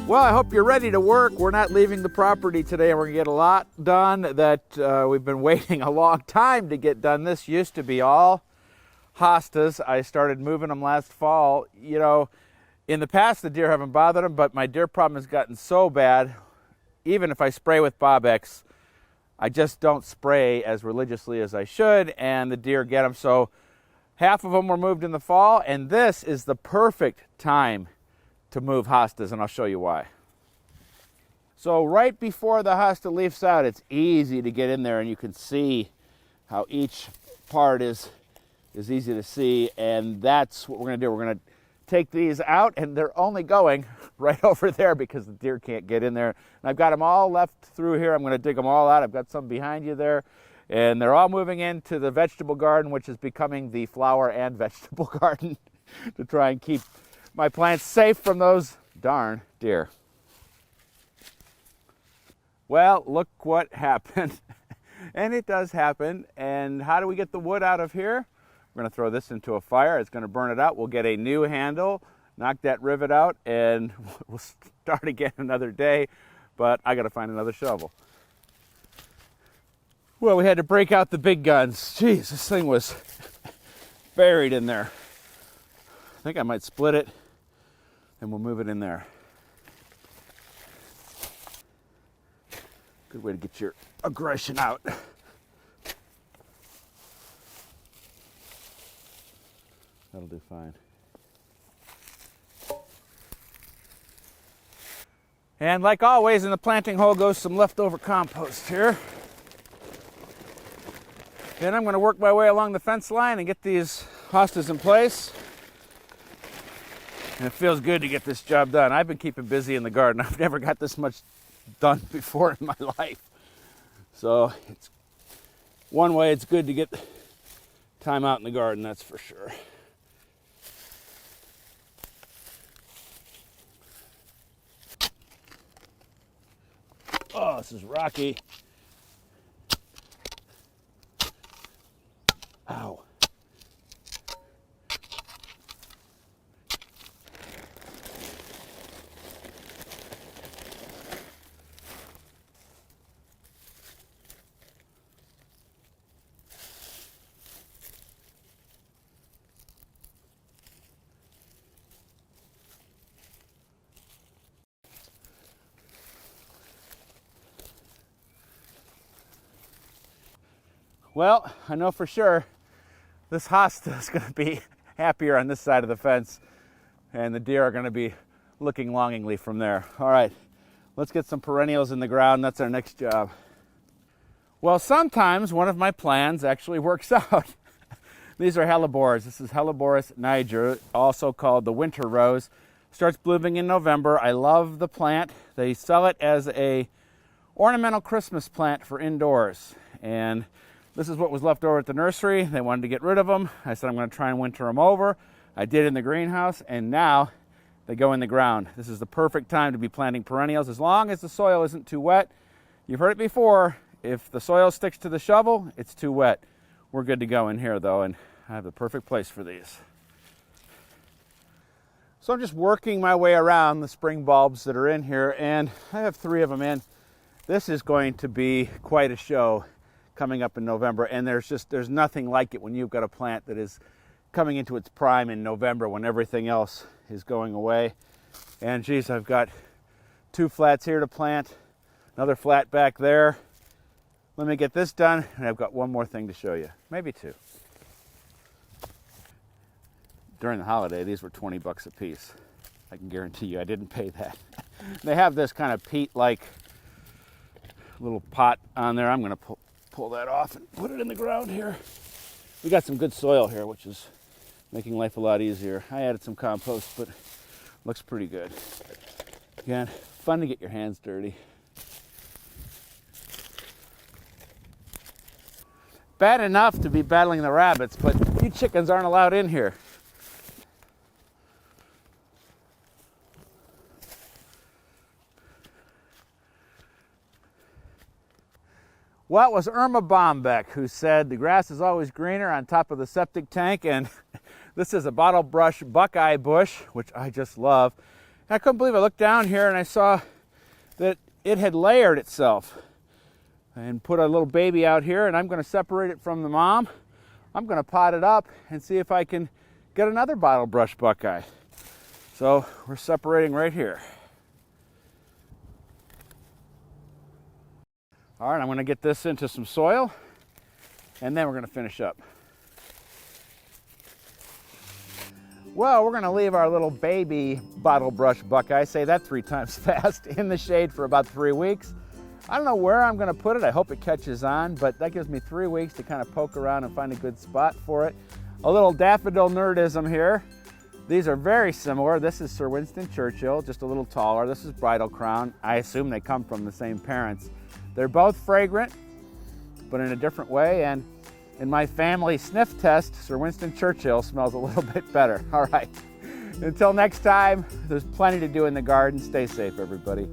Well, I hope you're ready to work. We're not leaving the property today. We're going to get a lot done that we've been waiting a long time to get done. This used to be all hostas. I started moving them last fall. You know, in the past, the deer haven't bothered them, but my deer problem has gotten so bad, even if I spray with Bob-X, I just don't spray as religiously as I should, and the deer get them. So half of them were moved in the fall, and this is the perfect time to move hostas, and I'll show you why. So right before the hosta leaves out, it's easy to get in there, and you can see how each part is easy to see, and that's what we're going to do. We're going to take these out, and they're only going right over there because the deer can't get in there. And I've got them all left through here. I'm going to dig them all out. I've got some behind you there, and they're all moving into the vegetable garden, which is becoming the flower and vegetable garden to try and keep my plants safe from those darn deer. Well, look what happened. And it does happen. And how do we get the wood out of here? We're going to throw this into a fire. It's going to burn it out. We'll get a new handle, knock that rivet out, and we'll start again another day. But I got to find another shovel. Well, we had to break out the big guns. Jeez, this thing was buried in there. I think I might split it, and we'll move it in there. Good way to get your aggression out. That'll do fine. And like always, in the planting hole goes some leftover compost here. Then I'm going to work my way along the fence line and get these hostas in place. And it feels good to get this job done. I've been keeping busy in the garden. I've never got this much done before in my life. So it's one way it's good to get time out in the garden, that's for sure. Oh, this is rocky. Ow. Well, I know for sure this hosta is going to be happier on this side of the fence, and the deer are going to be looking longingly from there. All right, let's get some perennials in the ground. That's our next job. Well, sometimes one of my plans actually works out. These are Hellebores. This is Hellebores niger, also called the winter rose. Starts blooming in November. I love the plant. They sell it as a ornamental Christmas plant for indoors, and this is what was left over at the nursery. They wanted to get rid of them. I said I'm going to try and winter them over. I did in the greenhouse, and now they go in the ground. This is the perfect time to be planting perennials, as long as the soil isn't too wet. You've heard it before. If the soil sticks to the shovel, it's too wet. We're good to go in here, though, and I have the perfect place for these. So I'm just working my way around the spring bulbs that are in here, and I have 3 of them in. This is going to be quite a show coming up in November, and there's nothing like it when you've got a plant that is coming into its prime in November when everything else is going away. And geez, I've got 2 flats here to plant, another flat back there. Let me get this done, and I've got one more thing to show you, maybe 2. During the holiday, these were 20 bucks a piece. I can guarantee you I didn't pay that. They have this kind of peat-like little pot on there. I'm going to pull that off and put it in the ground here. We got some good soil here, which is making life a lot easier. I added some compost, but looks pretty good. Again, fun to get your hands dirty. Bad enough to be battling the rabbits, but you chickens aren't allowed in here. Well, it was Irma Bombeck who said the grass is always greener on top of the septic tank, and this is a bottle brush buckeye bush, which I just love. I couldn't believe I looked down here and I saw that it had layered itself and put a little baby out here, and I'm going to separate it from the mom. I'm going to pot it up and see if I can get another bottle brush buckeye. So we're separating right here. All right, I'm going to get this into some soil and then we're going to finish up. Well, we're going to leave our little baby bottle brush buckeye, say that 3 times fast, in the shade for about 3 weeks. I don't know where I'm going to put it. I hope it catches on, but that gives me 3 weeks to kind of poke around and find a good spot for it. A little daffodil nerdism here. These are very similar. This is Sir Winston Churchill, just a little taller. This is Bridal Crown. I assume they come from the same parents. They're both fragrant, but in a different way, and in my family sniff test, Sir Winston Churchill smells a little bit better. All right, until next time, there's plenty to do in the garden. Stay safe, everybody.